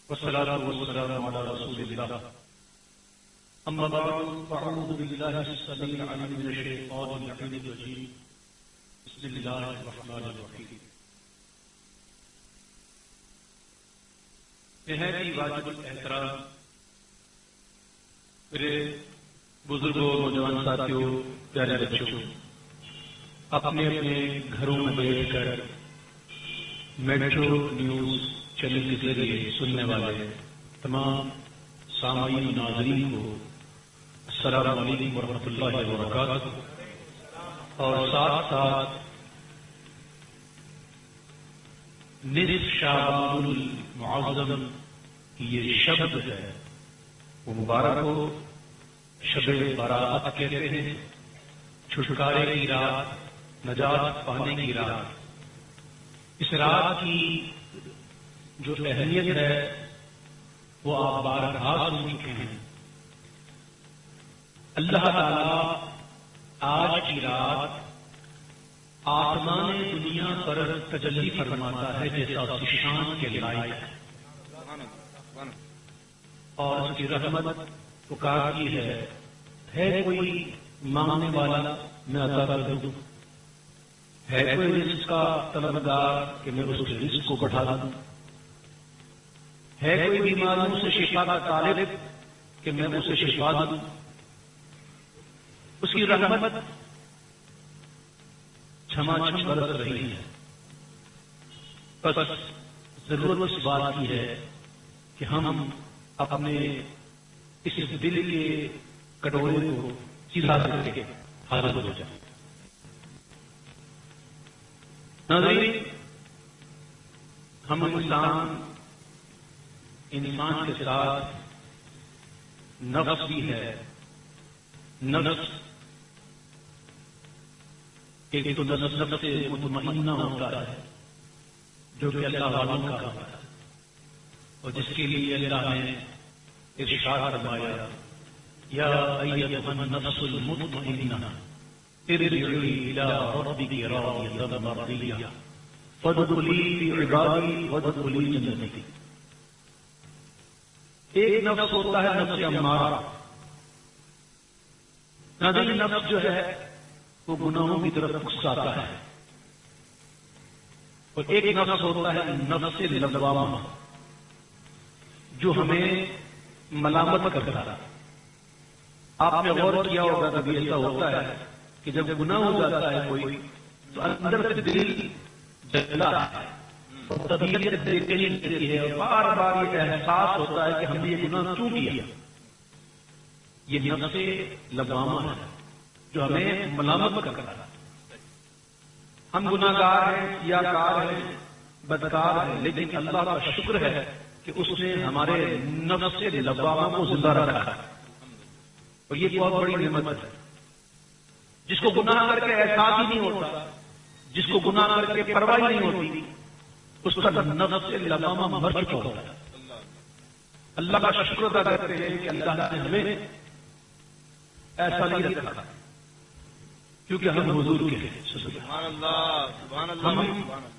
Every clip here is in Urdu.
والصلاة والسلام على رسول الله. أما بعد فأعوذ بالله السميع العليم من الشيطان اللعين الرجيم. بسم الله الرحمن الرحيم. نہایت ہی واجب الاحترام میرے بزرگوں، نوجوان ساتھیوں، پیارے بچوں، اپنے اپنے گھروں میں بیٹھ کر میٹرو نیوز چینل کے ذریعے سننے والے تمام سامعین و ناظرین کو السلام علیکم ورحمۃ اللہ وبرکاتہ. اور ساتھ ساتھ نصف شعبان المعظم کی یہ شب ہے وہ مبارک ہو. شب برات کہتے ہیں، چھٹکارے کی رات، نجات پانے کی رات. اس رات کی جو اہمیت ہے وہ آپ بارہا سن چکے ہیں. اللہ تعالی آج کی رات آسمان دنیا پر تجلی فرماتا ہے جیسا اس کی شان کے لائق ہے، اور اس کی رحمت پکارتی ہے کوئی مانگنے والا میں عطا کر دوں، ہے کوئی رزق کا طلبگار کہ میں اس کے رزق کو بڑھا دوں، ہے کوئی بیماریوں سے شفا کا طالب کہ میں اسے شفا دوں. اس کی رحمت چھما چھم برس رہی ہے. بس ضرورت اس بات کی ہے کہ ہم اپنے اس دل کے کٹورے کو سیدھا کر کے حاضر ہو جائیں. ناظرین، ہم انسان کے ساتھ نفس بھی ہے. نفس ایک تو نفس سے مطمئنہ ہوتا ہے جو کہ اللہ والوں کا ہوتا ہے، اور جس کے لیے اللہ نے ارشاد فرمایا یا ایھا النفس المطمئنہ ارجعی الی ربک راضیۃ مرضیہ فادخلی فی عبادی وادخلی جنتی. ایک نفس ہوتا ہے نفس امارہ. ناظرین، نفس جو ہے وہ گناہوں کی طرف اکساتا ہے، اور ایک نفس ہوتا ہے نفس لوامہ جو ہمیں ملامت کرتا ہے. آپ نے غور کیا ہوگا کبھی ایسا ہوتا ہے کہ جب گناہ ہو جاتا ہے کوئی تو اندر سے دل جلتا ہے، طبیعت بےچینی دیتی ہے، اور بار بار یہ احساس ہوتا ہے کہ ہم نے یہ گناہ کیوں کیا. یہ نفس لوامہ ہے جو ہمیں ملامت کرتا ہے. ہم گناہگار ہیں، سیاہکار ہیں، بدکار ہیں، لیکن اللہ کا شکر ہے کہ اس نے ہمارے نفس لوامہ کو زندہ رکھا ہے، اور یہ بہت بڑی نعمت ہے. جس کو گناہ کر کے احساس ہی نہیں ہوتا، جس کو گناہ کر کے پرواہ نہیں ہوتی، اس کا نفس لوامہ مر چکا ہوتا ہے. اللہ کا شکر ادا کرتے ہیں کہ اللہ نے ہمیں ایسا نہیں رکھا، کیونکہ ہم حضور کے ہیں. ہم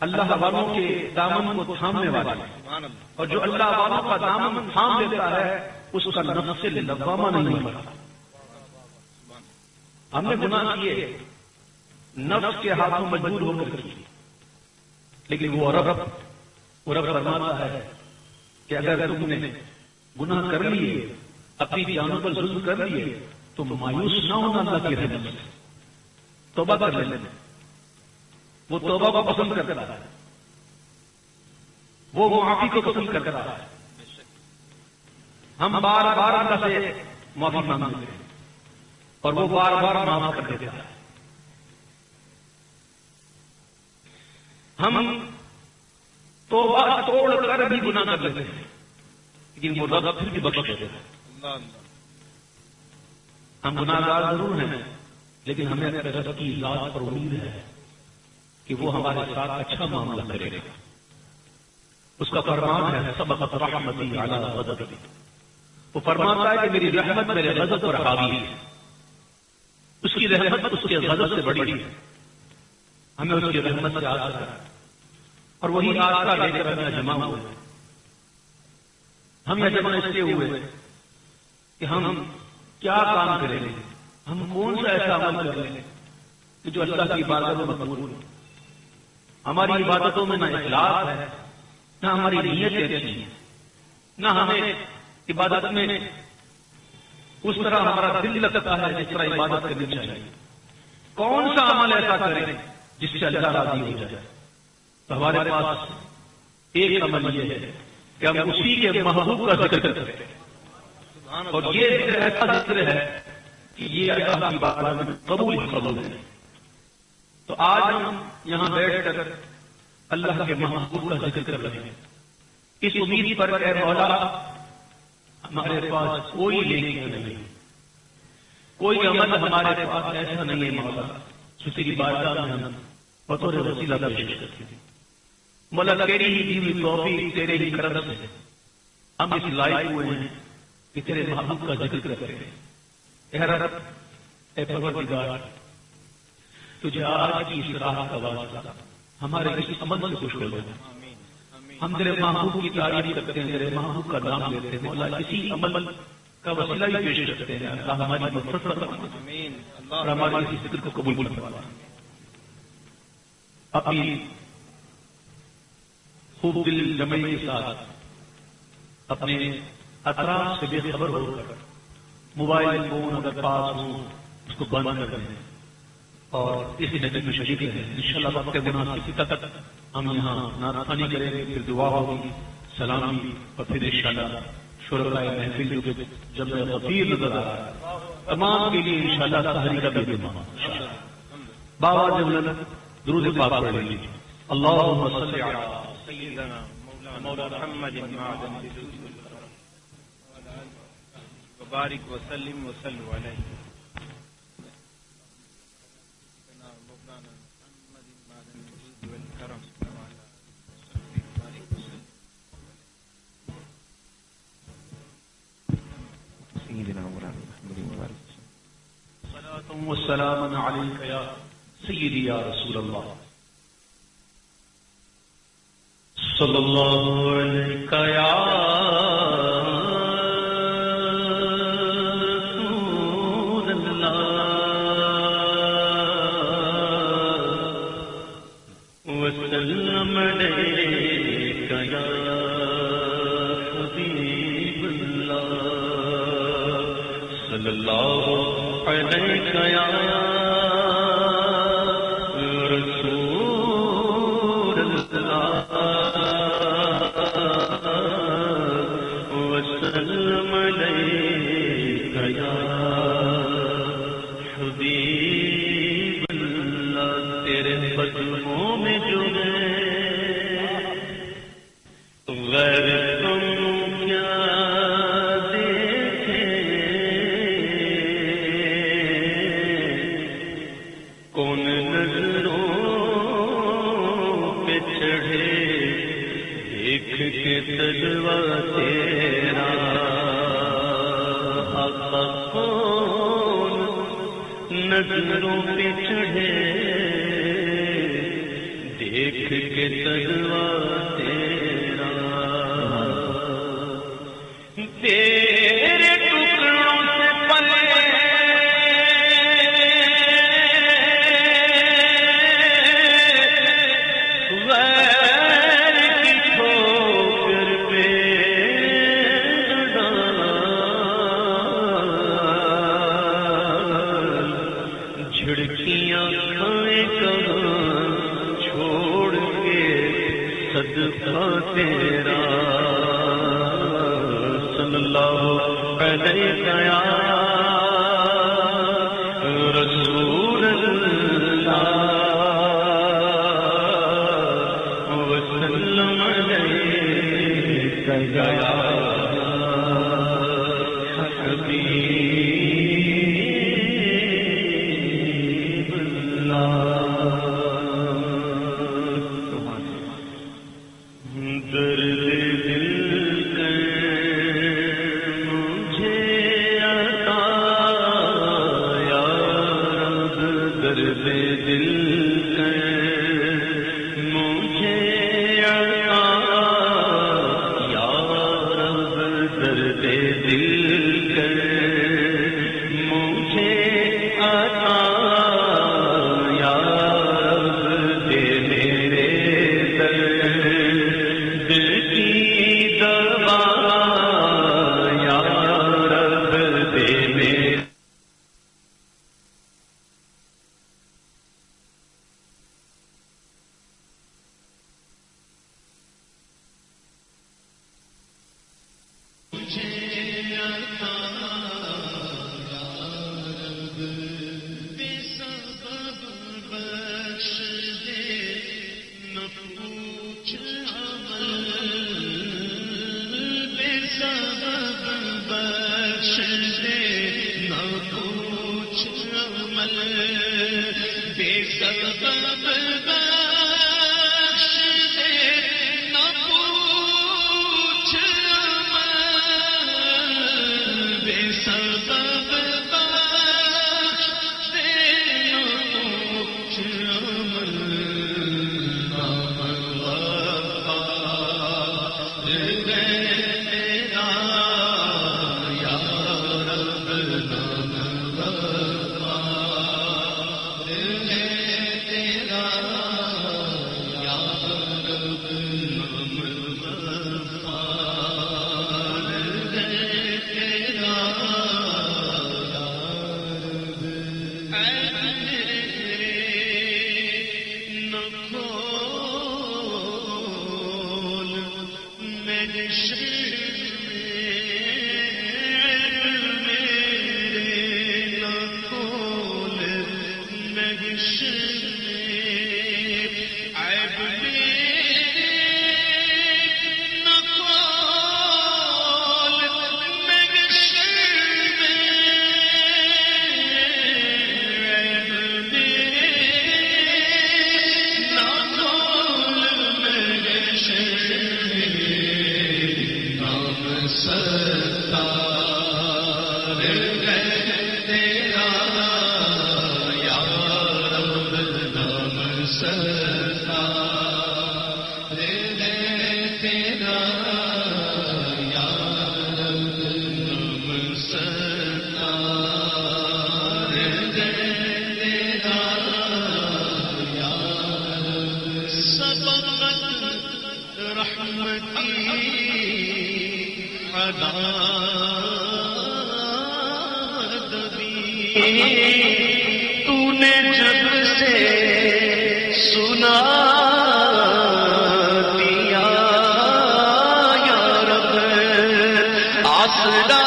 اللہ والوں کے دامن کو تھامنے والے ہیں، اور جو اللہ والوں کا دامن تھام لیتا ہے اس کا نفس لوامہ نہیں مرتا. ہم نے گناہ کیے، نفس کے ہاتھوں مجبور ہو کر کیے، لیکن وہ رب فرماتا ہے کہ اگر تم نے گناہ کر لیے، اپنی جانوں پر ظلم کر لیے، تو مایوس نہ ہونا اللہ کی رحمت سے، توبہ کر لینا. وہ توبہ کو پسند کرتا ہے، وہ معافی کو پسند کرتا ہے. ہم بار بار اللہ سے معافی مانگتے ہیں اور وہ بار بار معاف کر دیتا ہے. ہم توبہ توڑ کر بھی گناہ کر لیتے ہیں، لیکن وہ رب پھر بھی بخش دیتا ہے. ہم گناہگار ضرور ہیں، لیکن ہمیں اپنے رب کی ذات پر امید ہے کہ وہ ہمارے ساتھ اچھا معاملہ کرے گا. اس کا فرمان ہے سبقت رحمتی علی غضبی. وہ فرماتا ہے کہ میری رحمت میرے غضب پر حاوی ہے. اس کی رحمت اس کے غضب سے بڑی ہے. ہمیں اس کی رحمت سے آسرا ہے، اور وہی آسرا لے کر ہمیں جمع ہوئے. ہم یہ جمع اس لیے ہوئے کہ ہم کیا کام کریں گے، ہم کون سا ایسا عمل کر لیں کہ جو اللہ کی عبادت میں مقبول ہو۔ ہماری عبادتوں میں نہ اخلاص ہے، نہ ہماری نیت اچھی ہے، نہ ہمیں عبادت میں اس طرح ہمارا دل لگتا ہے جس طرح عبادت کرنی چاہیے۔ کون سا عمل ایسا کریں جس سے اللہ راضی ہو جائے؟ تو ہمارے پاس ایک عمل یہ ہے کہ ہم اسی کے محبوب کا ذکر کرتے ہیں، اور یہ ذکر ایسا ذکر ہے کہ یہ اللہ کی عبادت میں قبول ہے۔ تو آج ہم یہاں بیٹھ کر اللہ کے محبوب کا ذکر کر رہے ہیں، اس امید پر اے مولا ہمارے پاس کوئی لینے نہیں، کوئی عمل ہمارے پاس ایسا نہیں ہے مولا جو تیری بارگاہ میں ہم بطور وسیلہ پیش کرتے ہیں۔ مولا تیری ہی دی ہوئی توفیق، تیرے ہی کرم سے ہم اس لائق ہوئے ہیں کہ تیرے محبوب کا ذکر کرتے ہیں۔ اے رب، اے پروردگار، تجھے آج کی اس رات کا واسطہ ہمارے اس عمل سے خوش ہو جائے۔ ہم تیرے محبوب کی تعریف کرتے ہیں، تیرے محبوب کا نام لیتے ہیں مولا، اسی عمل کا وسیلہ بھی پیش کرتے ہیں۔ اللہ ہماری مغفرت فرما اور ہمارے اس ذکر کو قبول فرما۔ اپنی خوب دل جمعی کے ساتھ اپنے اطراف سے بے خبر ہو کر موبائل فون اگر پاس ہوں اس کو بند کر دیں اور اس نجم میں شریک ہیں۔ انشاءاللہ وقت مناسب تک ہم یہاں نعت خوانی کریں گے، پھر دعا ہوگی، سلامی، اور پھر انشاءاللہ شرکاء محفل جو جمع غفیر نظر آ رہا ہے تمام کے لیے انشاءاللہ سحری کا بھی اہتمام۔ بابا جب درود پاک پڑھ لیجیے۔ اللہم صل علی سیدنا مولا محمد وبارک وسلم وصلوا علیہ۔ والسلام عليك يا سيدي يا رسول الله صلى الله عليك يا رسول الله وسلم عليك يا حبيب الله صلى الله عليك يا رسول الله وسلم عليك يا حبيب الله۔ تیرے قدموں میں جو ہے غیر تم کیا تجوا تیرا آقا کون نظروں پہ چڑھے دیکھ کے تجوا تیرا تیرے ٹکڑوں سے پلے تیرا صلی اللہ علیہ یا رسول اللہ وسلم علیہ یا حبیب اللہ۔ تو نے جب سے سنا دیا یا رب آسرا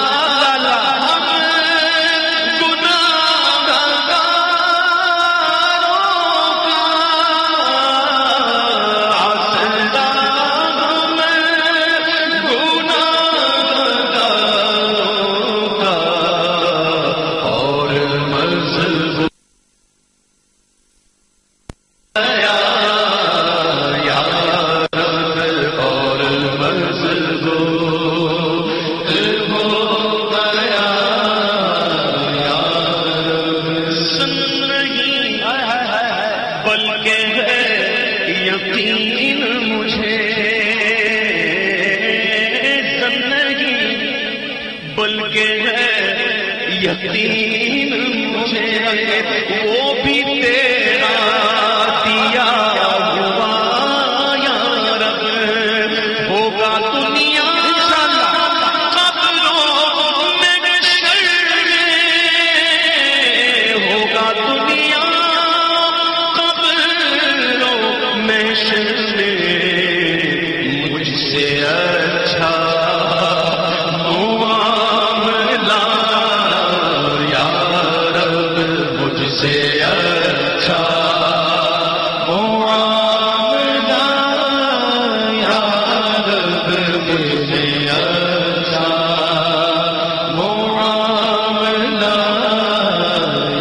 یقین مجھے وہ بھی تیرا دیا ہوا یا رب ہوگا دنیا قبروں میں محشر ہوگا دنیا قبروں میں محشر مجھ سے اچھا سے اچھا معاملہ یا رب مجھے اچھا معاملہ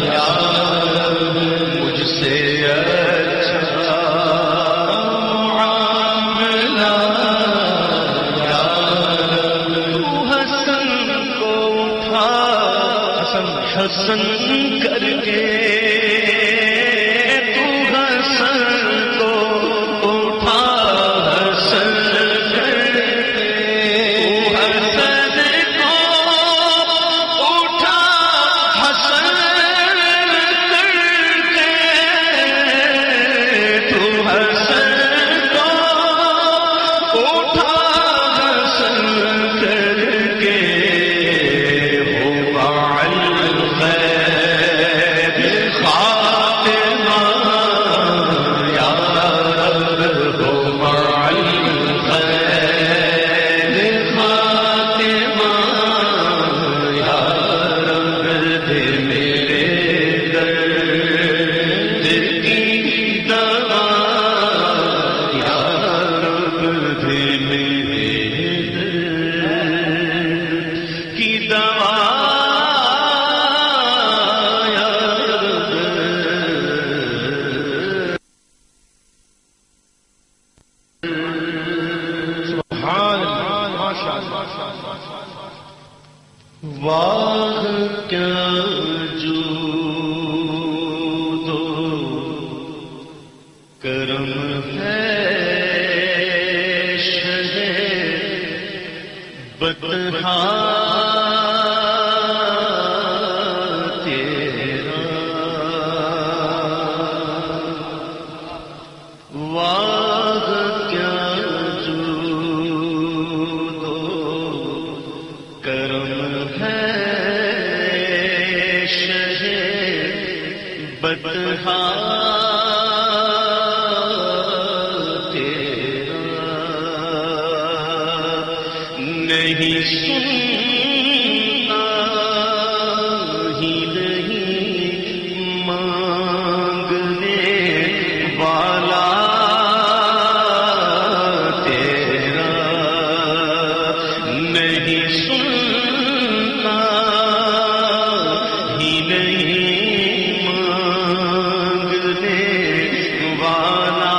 یا رب مجھ سے اچھا معاملہ یا رب تو حسن کو اٹھا حسن کر کے واہ کیا جود و کرم ہے شہ بطحا تیرا، واہ کیا جود و کرم ہے شہ بطحا نہیں سنتا ہی نہیں مانگنے والا تیرا، نہیں سنتا ہی نہیں مانگنے والا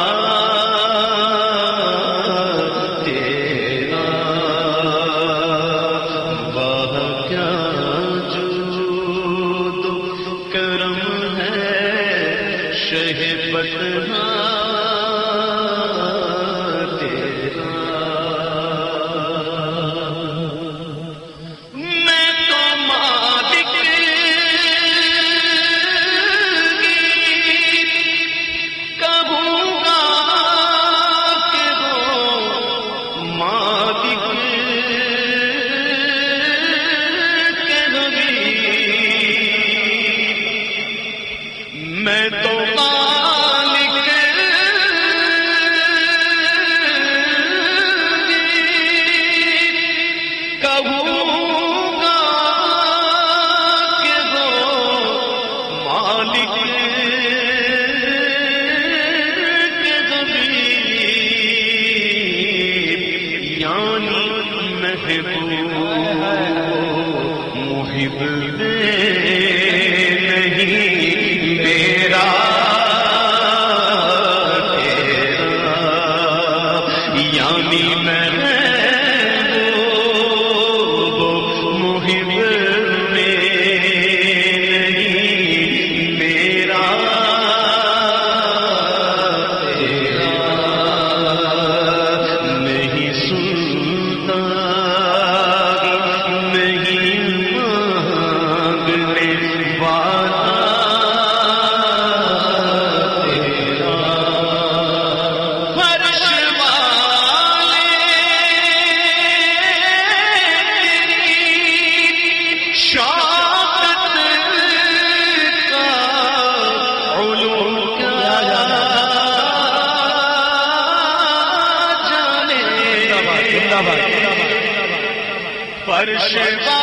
فرش والے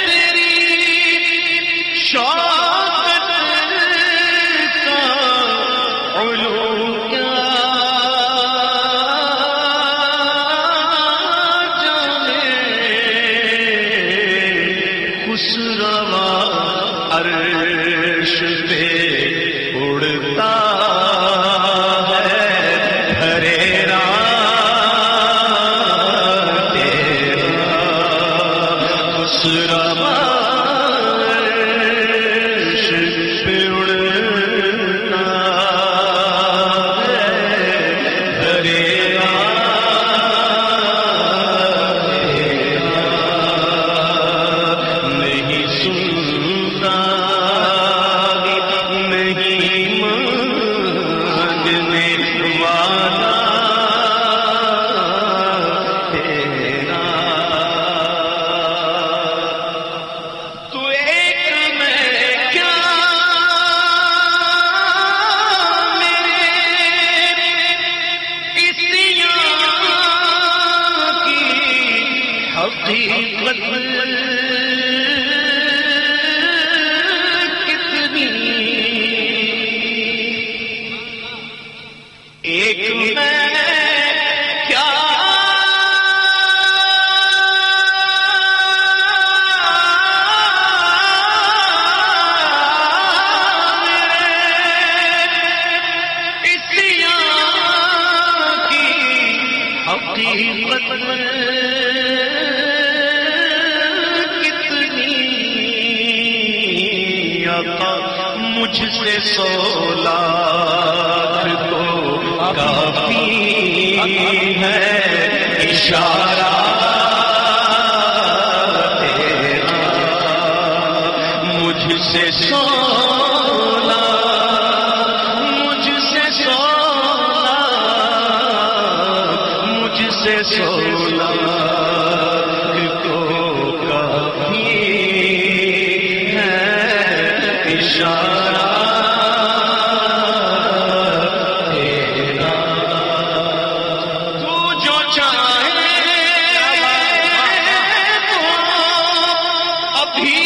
تیری شوقت کا علوم کیا جانے، خسروا عرش پہ اڑتا ایک میں کیا حقیقت کتنی آقا مجھ سے 100 لاکھ تو کافی ہے اشارہ تیرا مجھ سے 100 سولا کو کافی ہے اشارہ تیرا تو جو چاہے تو ابھی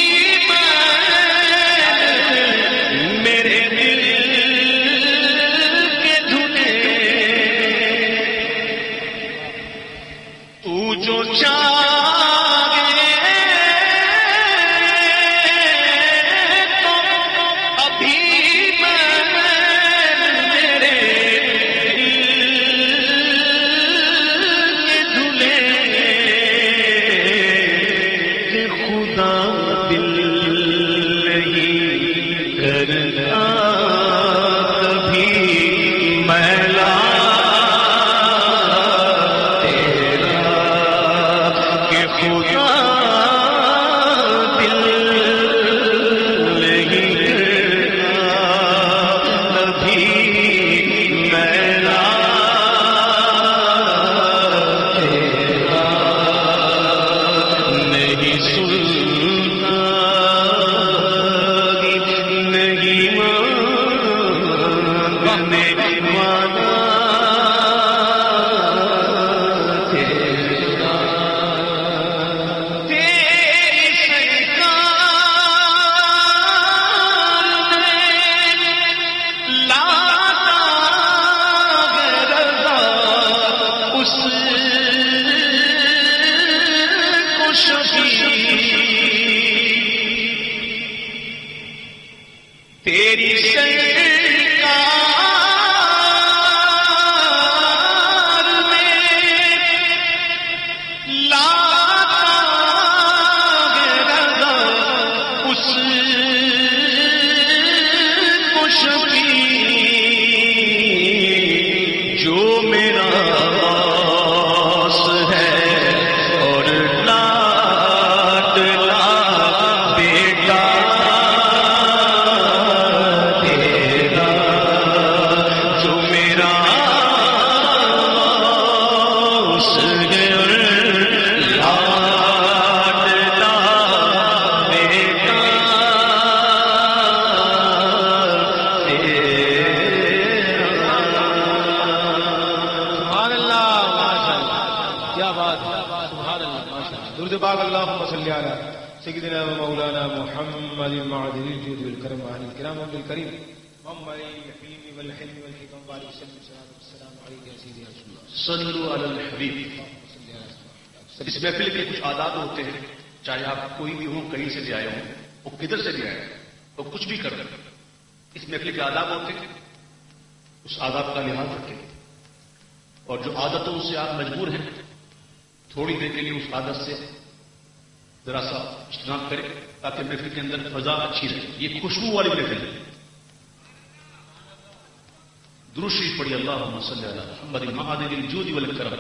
میرے دل کے دھنے تو جو چاہے تو ابھی میرے دلے کہ خدا دل نہیں کرتا کبھی میلا تیری سرکار میں لاتا رضا اس خوشبی جو میرا راس ہے اور لاڈلا بیٹا اللهم صل على سيدنا ومولانا محمد المعدل الجود والكرم وعلى الكرام بالكريم محمد الحليم والحلم والحكم وعلى الصلاه والسلام عليك يا سيدي رسول الله صلوا علی الحبیب. اس محفل کے کچھ آداب ہوتے ہیں، چاہے آپ کوئی بھی ہوں، کہیں سے بھی آئے ہوں، وہ کدھر سے بھی آئے تو کچھ بھی کر رہے، اس محفل کے آداب ہوتے ہیں، اس آداب کا لحاظ رکھیں اور جو عادتوں سے آپ مجبور ہیں تھوڑی دیر کے لیے اس عادت سے ذرا سا اجتناب کریں تاکہ محفل کے اندر فضا اچھی رہے. یہ خوشبو والی محفل ہے. درود شریف پڑھی اللہم صلی علی محمد المعدل الجود والکرم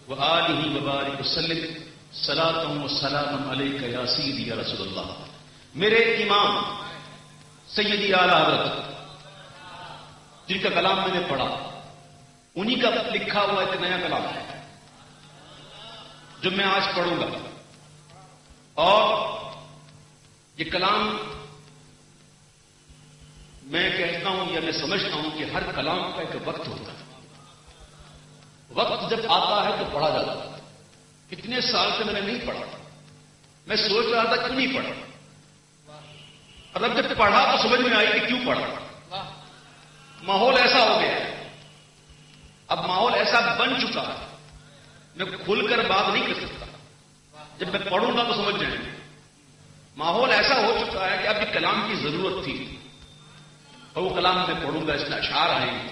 وآلہ وبارک وسلم صلاۃ و سلام علیک یا سیدی یا رسول اللہ. میرے امام سیدی اعلی حضرت جن کا کلام میں نے پڑھا، انہی کا لکھا ہوا ایک نیا کلام ہے جو میں آج پڑھوں گا. اور یہ کلام میں کہتا ہوں یا میں سمجھتا ہوں کہ ہر کلام کا ایک وقت ہوتا ہے. وقت جب آتا ہے تو پڑھا جاتا ہے. کتنے سال سے میں نے نہیں پڑھا، میں سوچ رہا تھا کیوں نہیں پڑھا، اور اب جب پڑھا تو سمجھ میں آئی کہ کیوں پڑھا. ماحول ایسا ہو گیا ہے، اب ماحول ایسا بن چکا ہے، میں کھل کر بات نہیں کر سکتا. جب میں پڑھوں گا تو سمجھ جائیں گے. ماحول ایسا ہو چکا ہے کہ اب یہ کلام کی ضرورت تھی اور وہ کلام میں پڑھوں گا. اس میں اشعار آئیں گے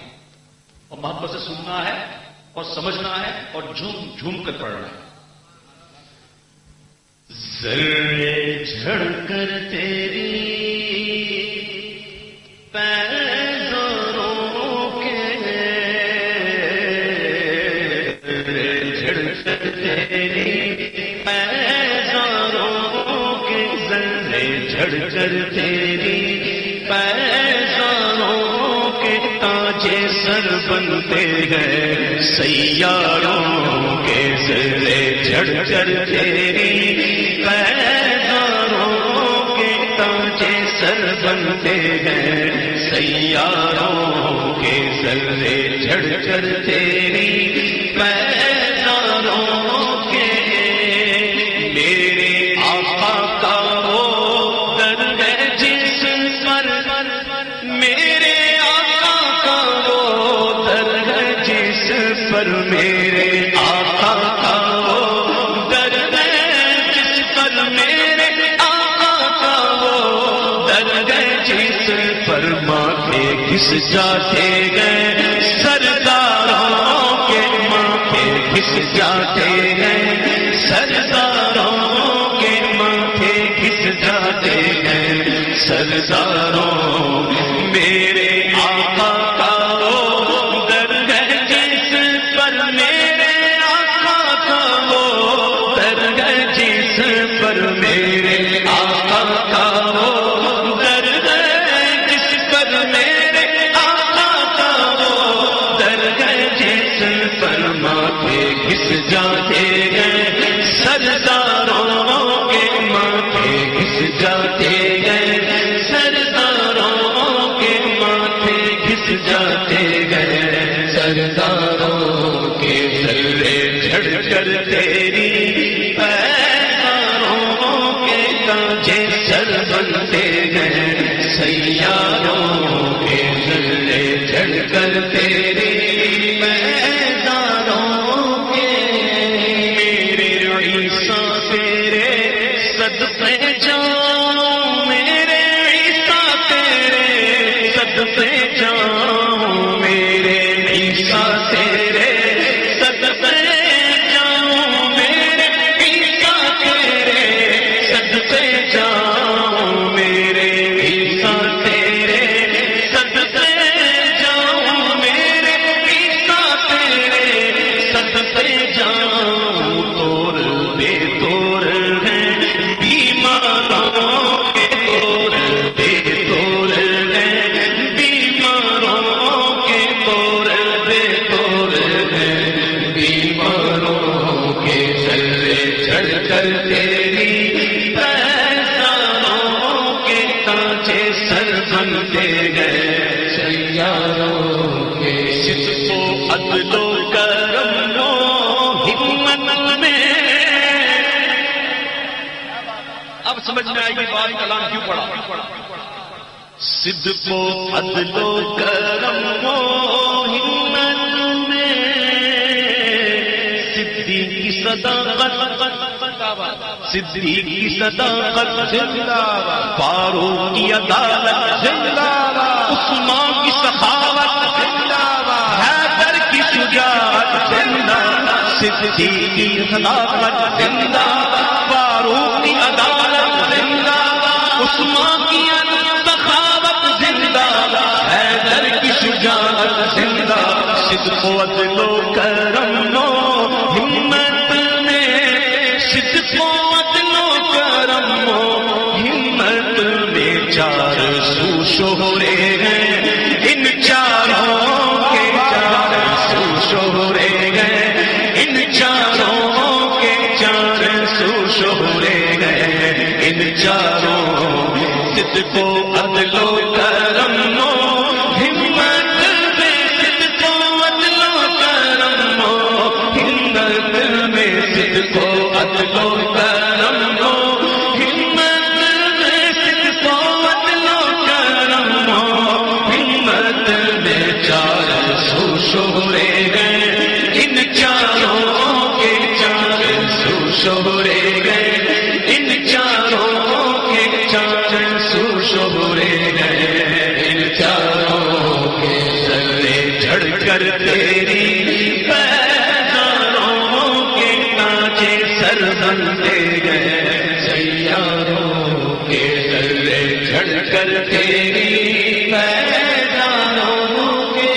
اور محبت سے سننا ہے اور سمجھنا ہے اور جھوم جھوم کر پڑھنا ہے. ذرے جھڑ کر تیری پیزاروں کے جھڑ کر تیری پیزاروں کے ذرے جھڑ کر تیری پیزاروں کے تاجے سر بنتے ہیں سیاروں کے ذرے جھڑ کر تیری پیزاروں کے تاجے سر بنتے ہیں سیاروں کے ذرے جھڑ کر تیری پیزاروں کے میرے آقا کا وہ در ہے جس پر میرے آقا کا وہ در ہے جس پر میرے آقا کا وہ در ہے جس پر میرے آقا کا وہ در ہے جس پر ماتھے گھس جاتے گئے سرداروں کے ماتھے گھس جاتے گئے سرداروں کے ماتھے گھس جاتے گئے سرداروں میرے آقا کا وہ در ہے جس پر میرے آقا کا وہ در ہے جس پر میرے آقا کا وہ در ہے جس پر میرے آقا کا وہ در ہے جس پر ماتھے گھس جاتے گئے سرداروں کے ماتھے گھس جاتے گئے سرداروں کے ماتھے گھس جاتے گئے سرداروں کے ذرے جھڑ کر تیری پیزاروں کے تاجے سر بنتے گئے سیاروں کے ذرے جھڑ کر تیری پیزاروں کے میرے عیسیٰ تیرے صدقے جاؤں میرے عیسیٰ تیرے صدقے جاؤں میرے عیسیٰ تیرے صدقے جاؤں میرے عیسیٰ تیرے صدقے جاؤں میرے عیسیٰ تیرے صدقے جاؤں میرے عیسیٰ تیرے صدقے جاؤں توڑ بے توڑ ہے بیماروں کے توڑ بے توڑ ہے بیماروں کے توڑ بے توڑ ہے بیماروں کے ذرے جھڑ کر تیری پیزاروں کے تاجے سر بنتے گئے سیاروں کے صدق و عدل و کرم و ہمت میں اب سمجھ میں آئے گی بات کلام کیوں پڑا صدق و عدل و کرم و ہمت میں صدیق کی صداقت صدیق کی صداقت فاروق کی عدالت عثمان کی سخاوت حیدر کی شجاعت صدیق کی صداقت فاروق کی عدالت عثمان کی سخاوت حیدر کی شجاعت صدق و عدل و کرم و ہمت میں صدق و عدل و کرم و ہمت میں چار سو شہرے ہیں ان چاروں کے چار سو شہرے ہیں ان چاروں کے چار سو شہرے ہیں ان چاروں صدق و عدل و کرم و ہمت میں صدق و عدل و کرم و ہمت میں صدق و عدل و کرم و ہمت میں صدق و عدل و کرم و ہمت میں چار سو شہرے ہیں ان چاروں کے چار سو شہرے ہیں ان چاروں کے چار سو شہرے ہیں ان چاروں کے ذرے جھڑ کر تیری سر بنتے گئے سیاروں کے سر جھڑ کر تیری پیدانوں کے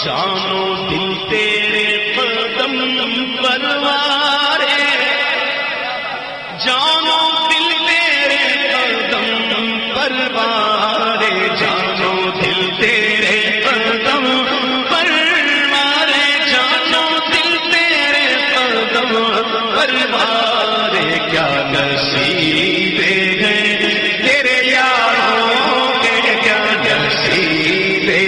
جانو دل تیرے قدم پروارے جانو دل تیرے قدم پروارے جانو دل تیرے قدم پروارے جانو دل تیرے قدم پروارے کیا نصیب ہے تیرے یاروں کے کیا نصیب ہے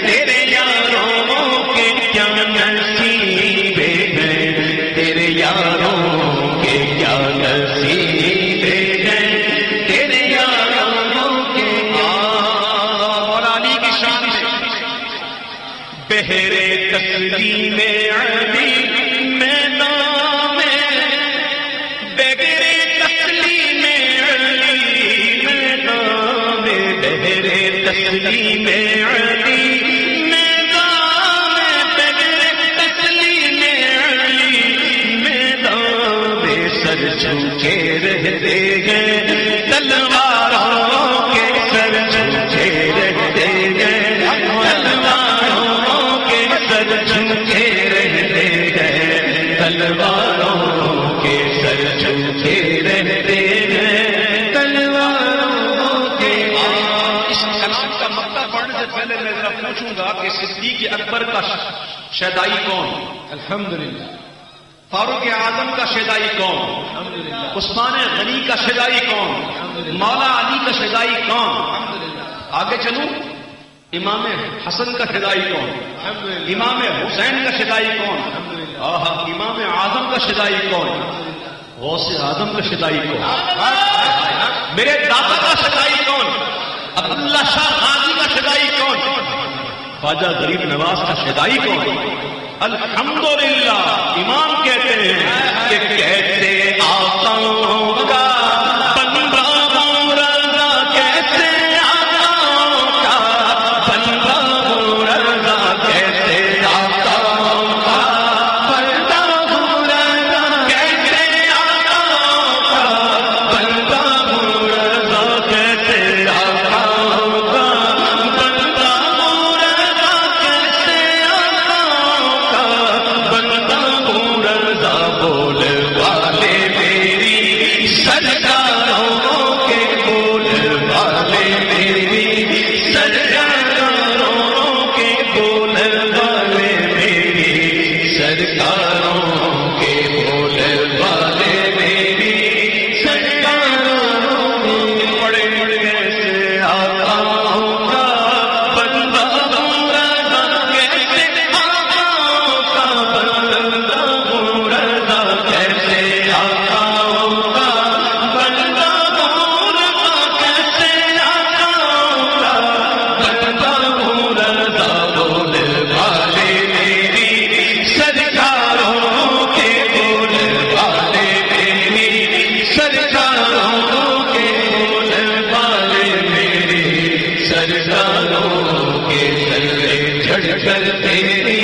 تیرے یاروں کے کیا نصیب ہے تیرے یاروں کے کیا نصیب ہے تیرے یاروں کے اور علی کی شان بہرے تسلیم علی میدان میں بہرے تسلیم علی میدان میں بہرے تسلیم علی میدان میں بہرے تسلیم علی میدان میں سر جھکے رہتے گئے تلواروں کے سر جھکے رہتے گئے تلواروں کے سر جھکے رہتے گئے تلواروں کے سر جھکے رہتے گئے تلواروں کے اس کلام کا مقطع پڑھنے سے پہلے میں ذرا پوچھوں گا کہ صدیق اکبر کا شیدائی کون؟ الحمدللہ فاروق اعظم کا شیدائی کون؟ عثمان غنی کا شیدائی کون؟ مولا علی کا شیدائی کون؟ آگے چلوں امام حسن کا شیدائی کون؟ امام حسین کا شیدائی کون؟ امام اعظم کا شیدائی کون؟ غوث اعظم کا شیدائی کون؟ میرے دادا کا شیدائی کون؟ عبداللہ شاہ غازی کا شیدائی کون؟ خواجہ غریب نواز کا شیدائی کون؟ الحمدللہ امام کہتے ہیں کہ کیسے آقاؤں کا بندہ رضا کیسے آقاؤں کا بندہ رضا کیسے آقاؤں کا بندہ رضا کیسے آقاؤں کا بندہ رضا کیسے آقاؤں کا بندہ رضا کیسے آقاؤں کا بندہ رضا بول والے میری سرکاروں کے بول والے میری سرکاروں کے بول والے میری سرکاروں کے بول والے میری سرکاروں کے بڑے بڑے سے آقاؤں کا بندہ رضا کیسے آقاؤں کا بندہ رضا کیسے آقاؤں کا بندہ رضا کیسے آقاؤں کا بندہ رضا بول والے میری سرکاروں کے بول والے میری سرکاروں کے بول والے میری سرکاروں کے سر جھڑ کر تیری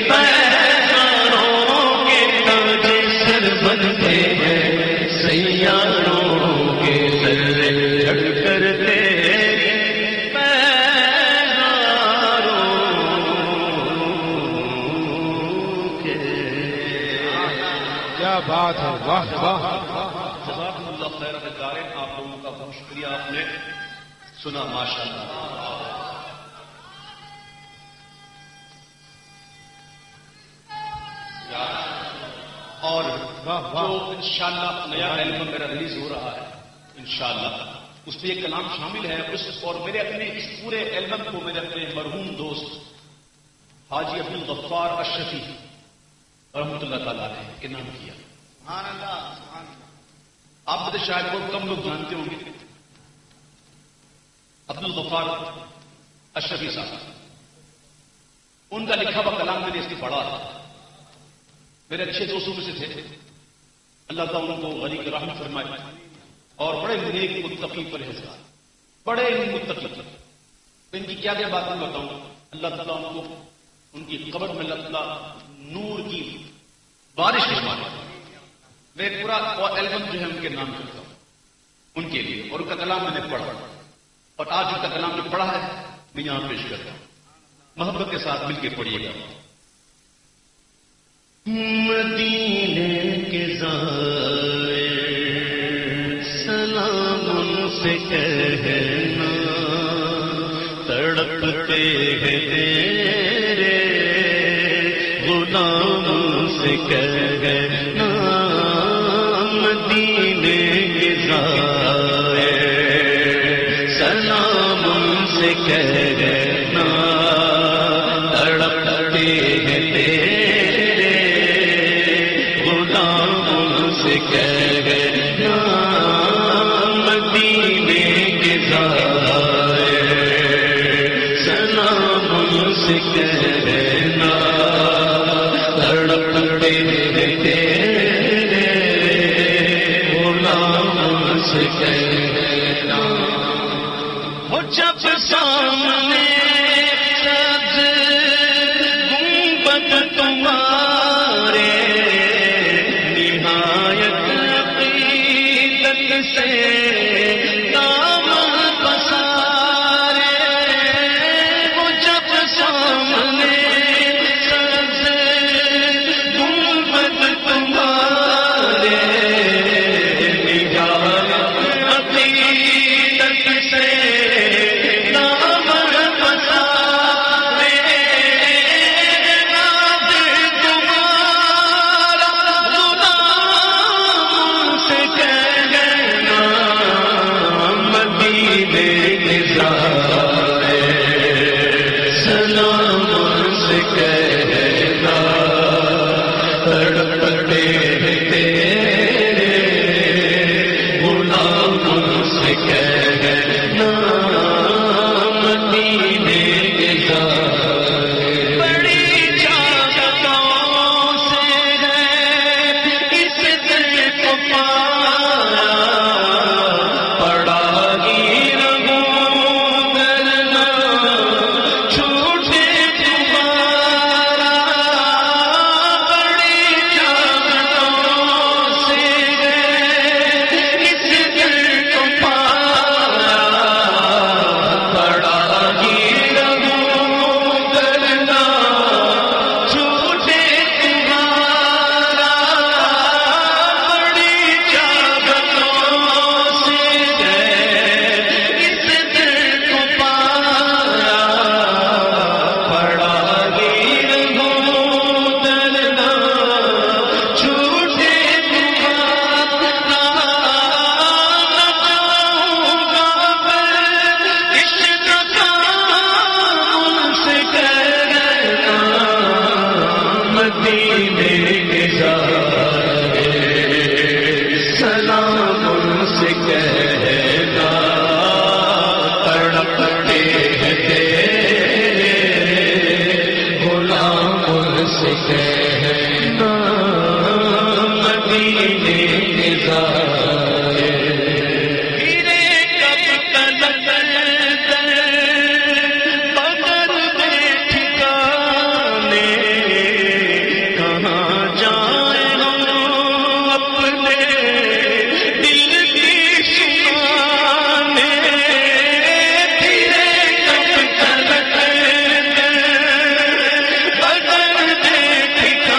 پیدانوں کے تاج سر بنتے ہیں سیاروں کے سر جھڑ کر تیری پیدانوں کے کیا بات ہے، واہ واہ جزاکم اللہ خیر القارئ آپ لوگوں کا بہت شکریہ آپ نے سنا ماشاءاللہ اور جو انشاءاللہ نیا البم میرا ریلیز ہو رہا ہے انشاءاللہ اس میں یہ کلام شامل ہے اور میرے اپنے اس پورے البم کو میرے اپنے مرحوم دوست حاجی عبدالغفار اشرفی رحمۃ اللہ تعالیٰ نے انعام کیا. آپ مجھے شاید بہت کم لوگ جانتے ہوں گے عبدالغفار اشرفی صاحب، ان کا لکھا ہوا کلام میں نے اس کی پڑھا تھا. میرے اچھے دوستوں میں سے تھے. اللہ تعالیٰ ان کو غنی کی رحمت فرمائے اور بڑے نیک متقی پرہیزگار، بڑے متقی. ان کی کیا بات میں بتاؤں. اللہ تعالیٰ ان کو ان کی قبر میں اللہ تعالیٰ نور کی بارش فرمانے. میں ایک پورا البم جو ہے ان کے نام کرتا ہوں ان کے لیے، اور ان کا کلام میں نے پڑھا، اور آج ان کا کلام جو پڑھا ہے میں یہاں پیش کرتا ہوں. محبت کے ساتھ مل کے پڑھیے گا. مدینے کے زائر سلام ان سے کہنا، تڑپتے ہیں تیرے غلاموں سے کہنا. مدینے کے زائر سلام ان سے کہنا، تڑپتے ہیں تیرے غلاموں سے کہنا. مدینے کے زائر سلام ان سے کہنا، تڑپتے ہیں تیرے غلاموں سے کہنا. وہ جب سامنے سبز گنبد تمہارے نہایت عقیدت سے دامن پسارے، وہ جب سامنے سبز گنبد تمہارے نہایت عقیدت سے دامن پسارے، ناز تمہارا غلام سے کہنا. مدینے کے زائر سلام سے کہنا، تڑپتے ہیں تیرے غلاموں سے کہنا. مدینے کے زائر بڑی چاہتوں سے ہے اس دل کو پایا، پڑا ہی رہوں کرنا چھوٹے تمہارا. بڑی چاہتوں سے ہے اس دل کو پایا، پڑا ہی رہوں کرنا چھوٹے تمہارا. بڑی چاہتوں سے ہے اس دل کو پایا، پڑا ہی رہوں کرنا چھوٹے تمہارا. عشق کا ان سے کہنا. مدینے کے زائر سلام ان سے کہنا، تڑپتے ہیں تیرے غلاموں سے کہنا. مدینے کے زائر ہیرے کب تلک بدر میں ٹھکانے، کہاں جائیں ہم اپنے دل کی سنانے. ہیرے کب تلک بدر میں ٹھکانے،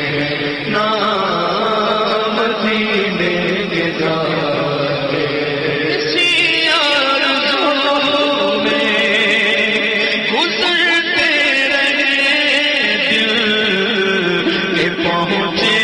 کہنا مدینے کے جانے اسی آرزو میں گزرتے رہے دل کہ پہنچے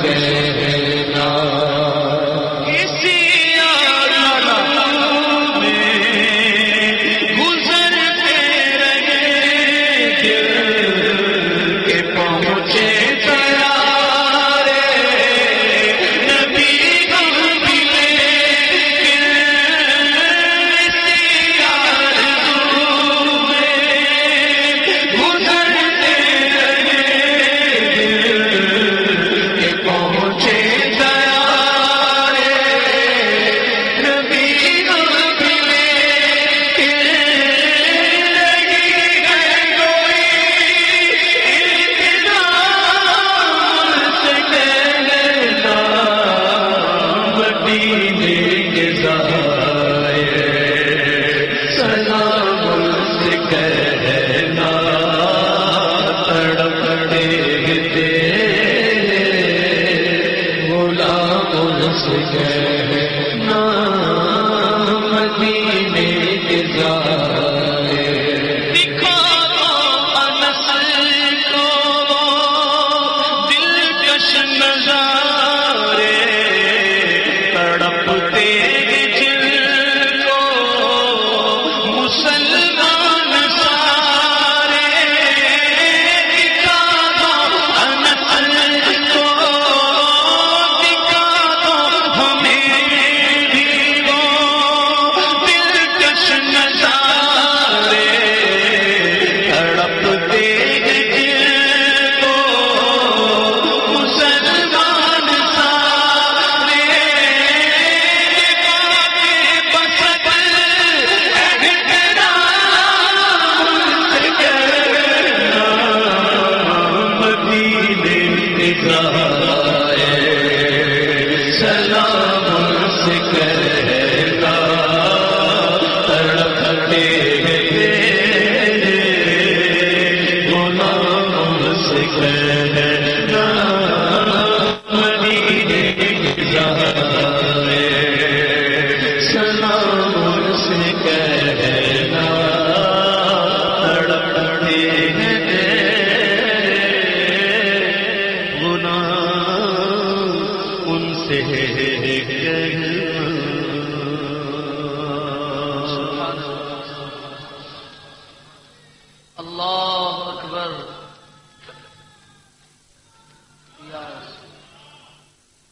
کہنا کسی عالم میں گزرتے رہے دل کے پہنچے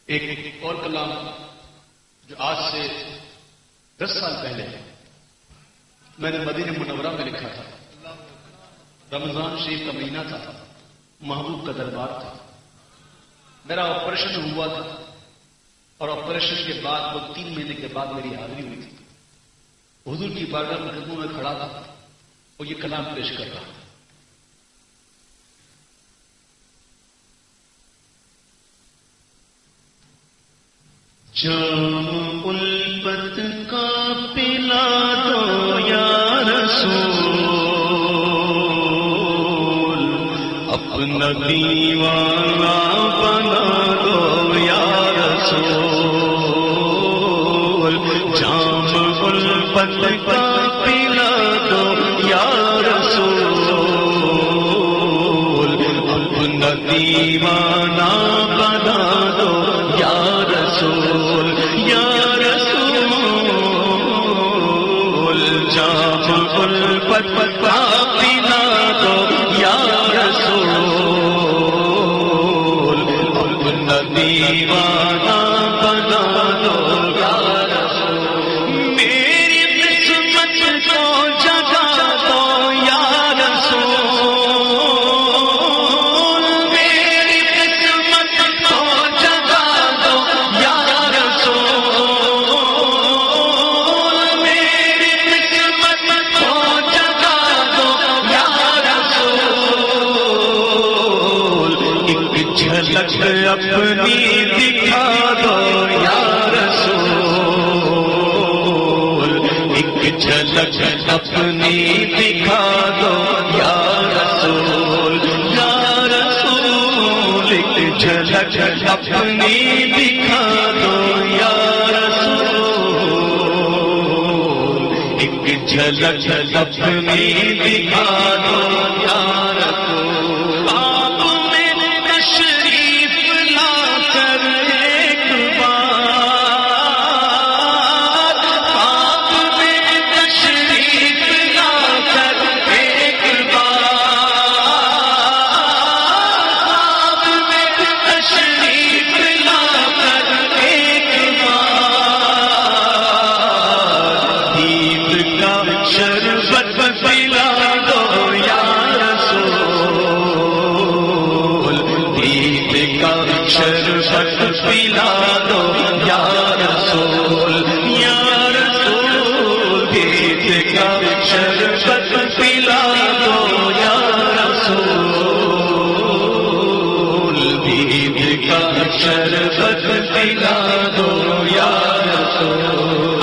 ایک اور کلام جو آج سے 10 سال پہلے میں نے مدینہ منورہ میں لکھا تھا. رمضان شریف کا مہینہ تھا، محبوب کا دربار تھا، میرا آپریشن ہوا تھا اور آپریشن کے بعد وہ 3 مہینے کے بعد میری حاضری ہوئی تھی. حضور کی بارگاہ میں قدموں میں کھڑا تھا اور یہ کلام پیش کر رہا تھا. جام الفت کا پلا دو یا رسول، اپنا دیوانہ بنا دو یا رسول. جام الفت کا پلا دو یا رسول، اپنا دیوانہ بنا دو یا رسول. یا رسول جام الفت کا پلا دو یا رسول، اپنا دیوانہ بنا دو یا رسول. میری قسمت کو جگا دو یا رسول، میری قسمت کو جگا دو یا رسول، میری قسمت کو جگا دو یا رسول. ایک جھلک اپنی دکھا دو یا رسول، ایک جھلک اپنی دکھا دو یا رسول. یا رسول ایک جھلک اپنی دکھا دو یا رسول، ایک جھلک اپنی دکھا دو یا رسول. آپ میں تشریف لا کر پلا دو یا رسول یا رسول عید کا شربت پلا دو یا رسول عید کا شربت پلا دو یا رسول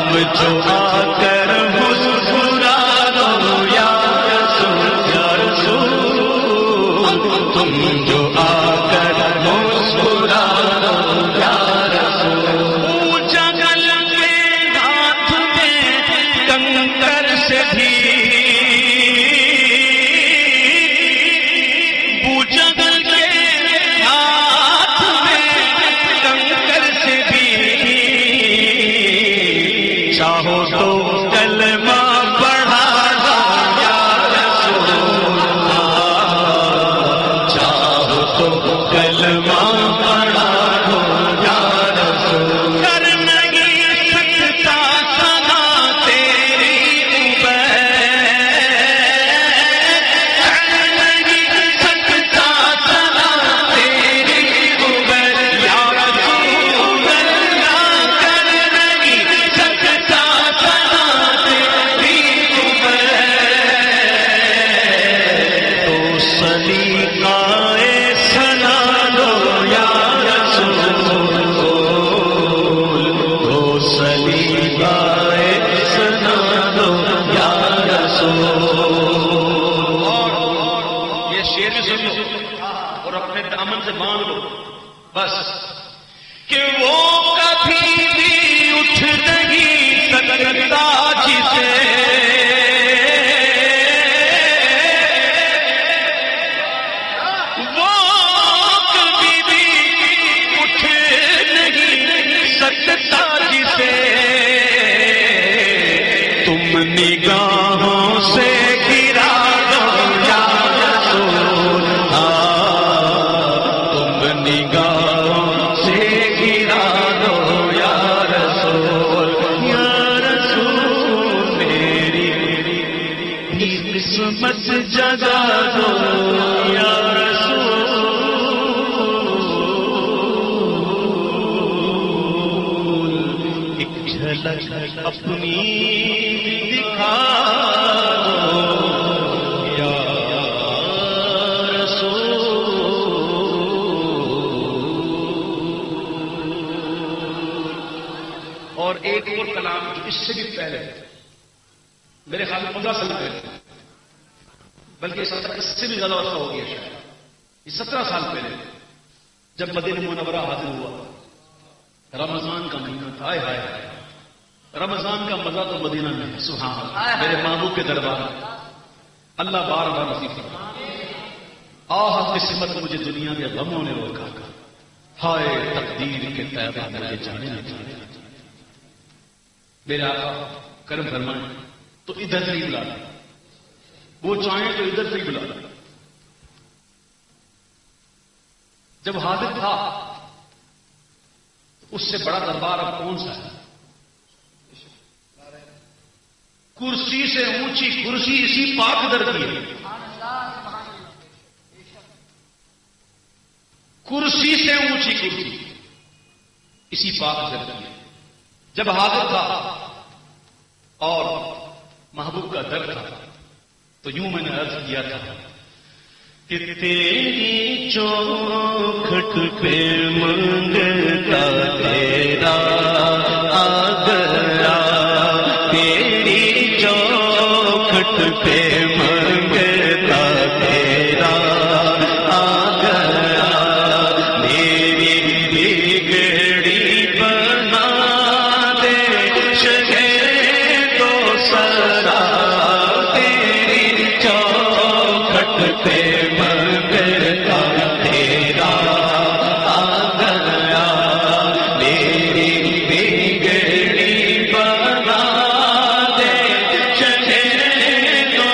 اب جو آ کر مسکرا دو یا رسول، یا رسول، تم جو آ کر مسکرا دو یا رسول۔ جنگل کے ہاتھ میں کنکر سے بھی، جنگل کے ہاتھ میں کنکر سے بھی، چاہو تو کلمہ پڑھا دو یا رسول اللہ، چاہو تو کلمہ پڑھا دو یا رسول۔ کر نہیں سکتا سنا تیری اور اپنے دامن سے باندھ لو بس کہ وہ کبھی بھی اٹھ نہیں سکتا جسے وہ کبھی بھی اٹھ نہیں سکتا جسے تم نگاہوں سے گرا دو یا رسول، تم نگاہوں سے گرا دو یا رسول، یا رسول میری بھی قسمت جگا دو یا رسول، ایک جھلک اپنی دکھا دو یا اور ایک اور کلام جو اس سے بھی پہلے میرے خیال میں 15 سال پہلے، بلکہ اس سے بھی زیادہ عرصہ ہو گیا شاید، یہ 17 سال پہلے جب مدینہ منورہ حاضر ہوا، رمضان کا مہینہ تھا، ہائے ہائے رمضان کا مزہ تو مدینہ میں ہے، سبحان اللہ، میرے محبوب کے دربار اللہ بار بار نصیب فرمائے۔ آہ قسمت مجھے دنیا کے غموں نے روکا، ہائے تقدیر کے طیبہ مجھے جانے نہ جانے، میرے آقا کرم فرمائیں تو ادھر سے ہی بلا لیں، وہ چاہیں تو ادھر سے ہی بلا لیں۔ جب حاضر تھا اس سے بڑا دربار اب کون سا ہے؟ کرسی سے اونچی کرسی اسی پاک در کی ہے، کرسی سے اونچی کرسی اسی پاک در کی ہے۔ جب حاضر تھا اور محبوب کا در تھا تو یوں میں نے عرض کیا تھا کہ تیری چوکھٹ پہ منگتا تیرا آ گیا، تیری چوکھٹ پہ منگتا تیرا آ گیا، میری بگڑی بنا دے شہر کو سرا، تیری چوکھٹ پہ منگتا تیرا آ گیا، میری بگڑی بنا دے شہر کو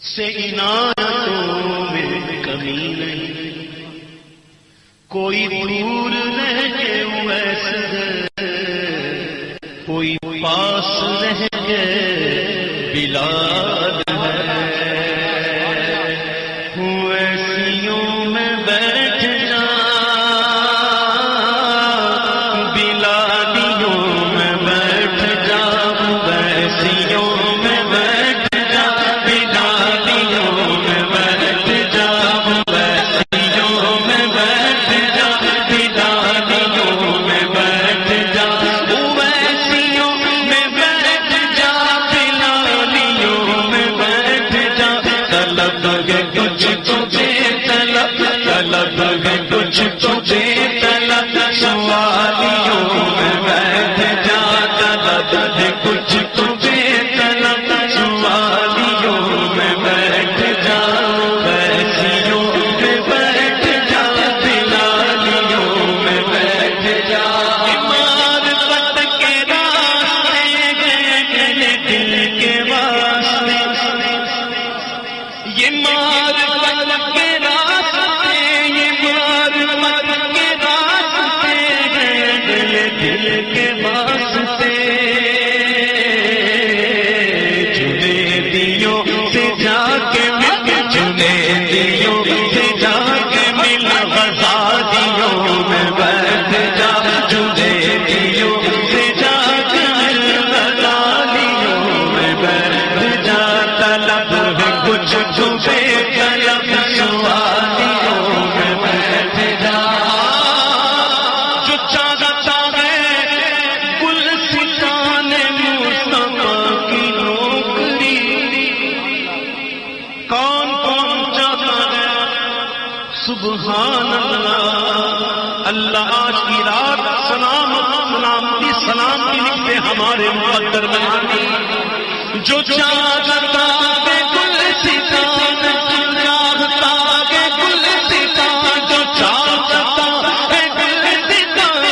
سے عنایتوں میں کمی نہیں، کوئی دور رہ کے ویسے کوئی پاس رہ کے بلاد ہے، ویسیوں میں بیٹھ جا بلادیوں میں بیٹھ جا، ویسیوں میں بیٹھ جا بلادیوں میں بیٹھ جا، ویسیوں میں بیٹھ جا بلادیوں میں بیٹھ جا، ویسیوں میں بیٹھ جا بلادیوں میں بیٹھ جا، طلب ہے کچھ تجھے طلب، طلب ہے کچھ تجھے طلب، سوالیوں میں بیٹھ جا، طلب ہے کچھ تجھے طلب، سوالیوں میں بیٹھ جا، ویسیوں میں بیٹھ جا بلالیوں میں بیٹھ جا، معرفت کے راستے گئے دل کے واسطے، یہ معرفت کے راستے، یہ معرفت کے راستے گئے دل کے واسطے، جنیدیوں سے جا کے مل، جنیدیوں سے جا کے مل، غزالیوں میں بیٹھ جا، جنیدیوں سے جا کے مل، غزالیوں میں بیٹھ جا، طلب ہے کچھ تجھے طلب، سوالیوں میں بیٹھ جا، جو چاہتا ہے گلستان مصطفیٰ کی نوکری، کون کون چاہتا ہے سبحان اللہ، اللہ آج کی رات سلامتی سلامتی لکھتے ہمارے مقدر میں، جو چاہتا ہے گلستان، چاہتا ہے گلستان، جو چاہتا ہے گلستان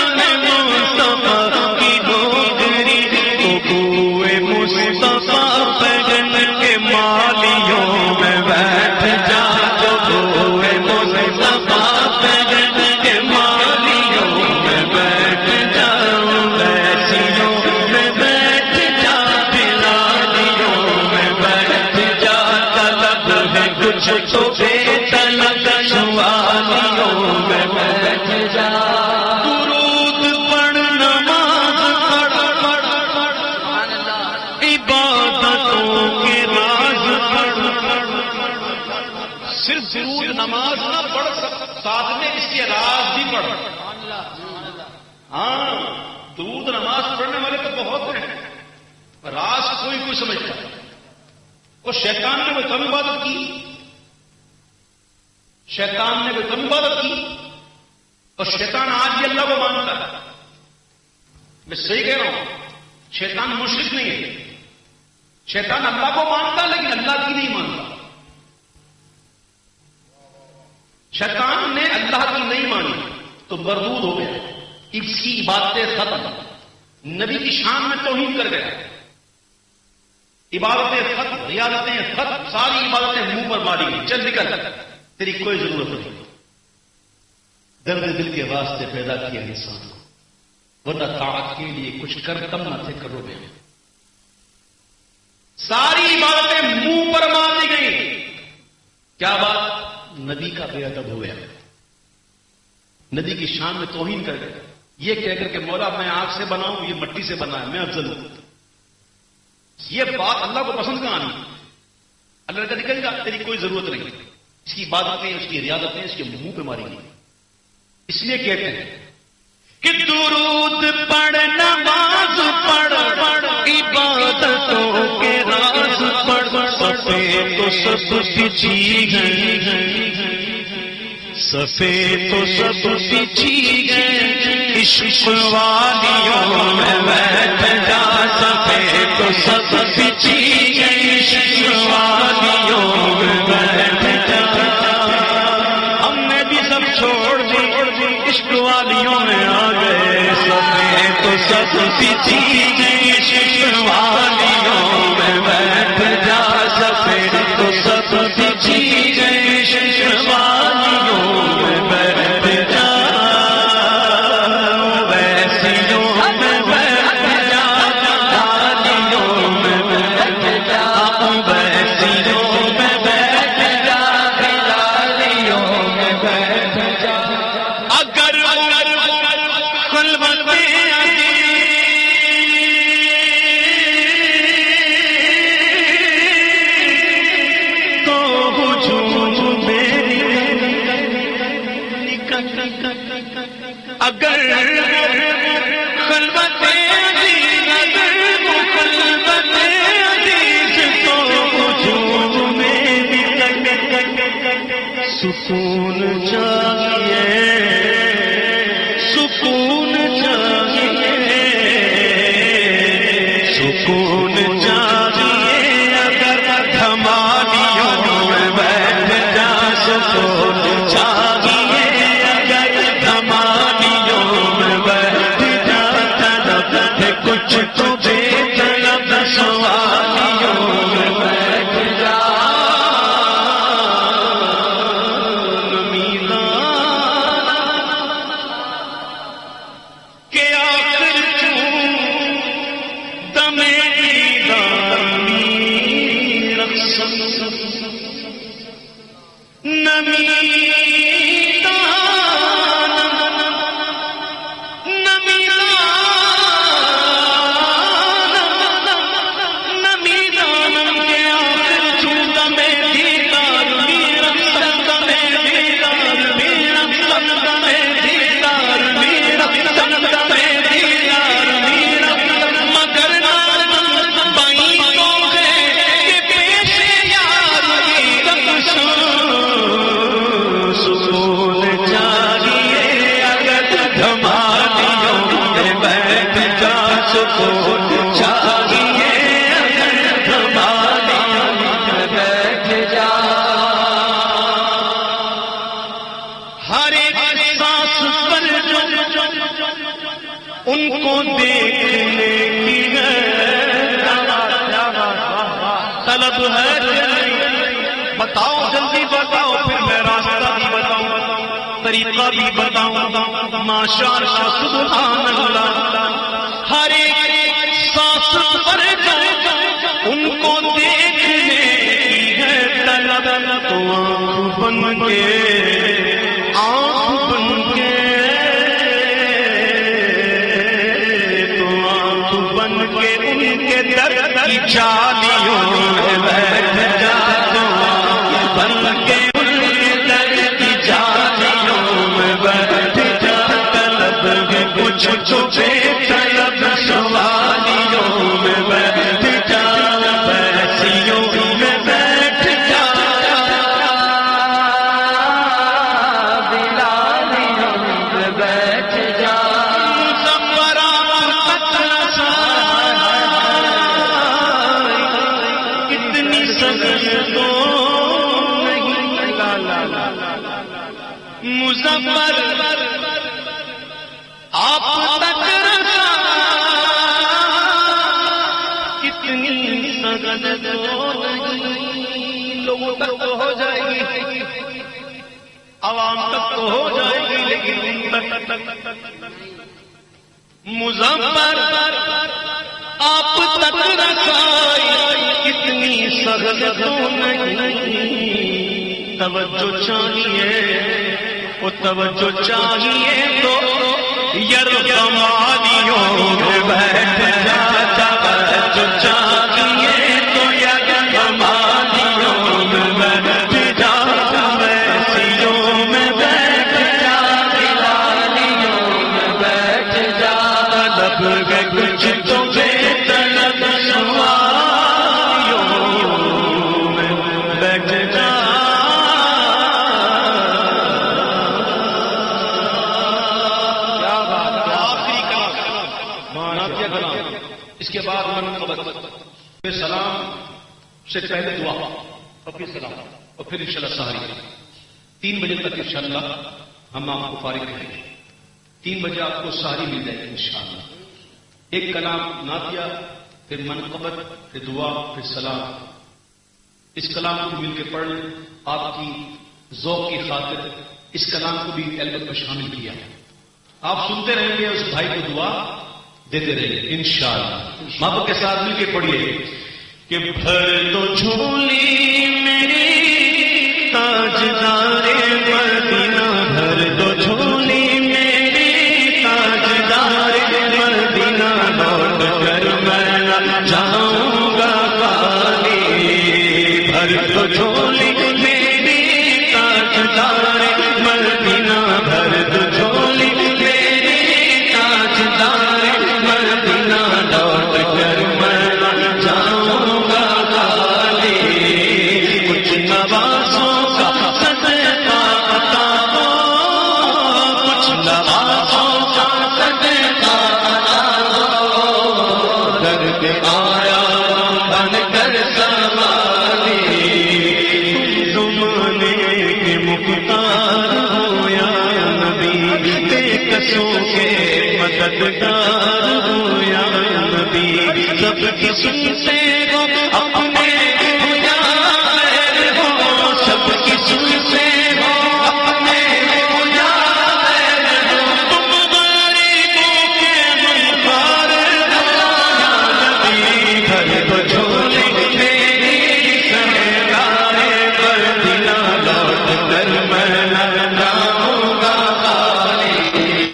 مصطفیٰ کی نوکری، تو کوئے مصطفیٰ پہن کے مالیوں میں بیٹھ جا، تو کوئے مصطفیٰ پہن کے مالیوں میں بیٹھ جا، ویسیوں میں بیٹھ جا بلالیوں میں بیٹھ جا، طلب ہے کچھ تجھے طلب، سوالیوں میں بیٹھ جا، درود پڑھ نماز پڑھ، عبادتوں کے راز پڑھ، صرف درود نماز نہ پڑھ، ساتھ میں اس کے راز بھی پڑھ۔ ہاں درود نماز پڑھنے والے تو بہت ہیں، راز کوئی کوئی سمجھتا ہے۔ اور شیطان نے کوئی کم عبادت کی، شیطان نے کوئی کم عبادت کی، اور شیطان آج بھی اللہ کو مانتا ہے۔ میں صحیح کہہ رہا ہوں، شیطان مشرک نہیں ہے، شیطان اللہ کو مانتا لیکن اللہ کی نہیں مانتا۔ شیطان نے اللہ کی نہیں مانی تو مردود ہو گیا، اس کی عبادتیں ختم، نبی کی شان میں توہین کر گیا، عبادتیں ختم، ریاضتیں ختم، ساری عبادتیں منہ پر ماری گئی، چل نکل، تیری کوئی ضرورت نہیں۔ درد دل کے واسطے پیدا کیا انسان کو، ورنہ طاعت کے لیے کچھ کر کم نہ تھے کرو گے۔ ساری عبادتیں منہ پر مار دی گئی، کیا بات؟ نبی کا بے ادب ہو گیا، نبی کی شان میں توہین کر گیا، یہ کہہ کر کہ مولا میں آگ سے بنا ہوں، یہ مٹی سے بنا ہے، میں افضل ہوں۔ یہ بات اللہ کو پسند کہاں نہیں، اللہ نے نکل گا، تیری کوئی ضرورت نہیں۔ اس کی عبادتیں، اس کی ریاضتیں اس کے منہ پہ ماری گئی۔ اس لیے کہتے ہیں کہ درود پڑھ نماز پڑھ، عبادتوں کے راز پڑھ، صفے تو سب بچھی گئے، صفے تو سب بچھی گئے، عشق والیوں میں بیٹھ جا، صفے تو سب بچھی گئے، عشق والیوں میں بیٹھ جا، ہم نے بھی سب چھوڑ دی، عشق والیوں میں آ گئے، صفے تو سب بچھی گئے، عشق والیوں میں بیٹھ جا، صفے تو سب اگر خلوت عزیز اگر خلوت عزیز تو وجود میں سکون چاہیے سکون چاہیے سکون چاہیے اگر دھمالیوں میں بیٹھ جا سکون چاہیے اگر دھمالیوں میں بیٹھ جا طلب ہے کچھ تو بے طلب سوالیوں میں بیٹھ جا کہ آخر کیوں دم دیدار ان کو دیکھنے کی ہے طلب ہے بتاؤ جلدی بتاؤ پھر میں راستہ بھی بتاؤں طریقہ بھی بتاؤں ماشاء اللہ سبحان اللہ ہر ایک سانس پر ان کو دیکھنے کی ہے طلب تو آنکھ بن کے آنکھ بن کے ان کے درد کی چالیوں میں بیٹھ جا تو بن کے ان کے درد کی چالیوں میں بیٹھ جا طلب ہے کچھ چھپے طلب سوالیوں میں بیٹھ جا پیسیوں میں بیٹھ جا دلالیوں میں بیٹھ جا مظفر آپ تک رسا کتنی سگن تو نہیں لوگوں تک تو ہو جائے گی عوام تک تو ہو جائے گی لیکن تک مظفر آپ تک رسائی کتنی سگن تو نہیں توجہ چاہیے وہ توجہ چاہیے تو یرغمالیوں میں بیٹھ جا توجہ چاہیے تو یرغمالیوں میں بیٹھ جا ویسیوں میں بیٹھ جا دلالیوں میں بیٹھ جا طلب ہے کچھ تو بے طلب سوالیوں میں بیٹھ جا اس کے بعد پھر سلام سے پہلے دعا اور پھر سلام اور پھر انشاءاللہ سحری 3 بجے تک انشاءاللہ ہم آپ کو فارغ کریں گے 3 بجے آپ کو سحری مل جائے گی انشاءاللہ ایک کلام نعتیہ پھر منقبت پھر دعا پھر سلام اس کلام کو مل کے پڑھ لیں آپ کی ذوق کی خاطر اس کلام کو بھی البم میں شامل کیا ہے آپ سنتے رہیں گے اس بھائی کو دعا دیتے رہیے انشاءاللہ ماں باپ کے ساتھ مل کے پڑھیے کہ بھر تو جھولی میری تاجدار مدینہ بھر تو جھولی میری تاجدار مدینہ لوٹ کر میں نہ جاؤں گا خالی بھر تو جھولی میری تاجدار مدینہ بھر تو جھولی میری بیدار ہو یا نبی، سب کی سنتے ہو اپنے ہو یا غیر ہو، سب کی سنتے ہو اپنے ہو یا غیر ہو، تم غریبوں کے غمخوار ہو یا نبی، گھر تو جھولی میری سہرائے مدینہ لوٹ کر میں نہ جاؤں گا خالی،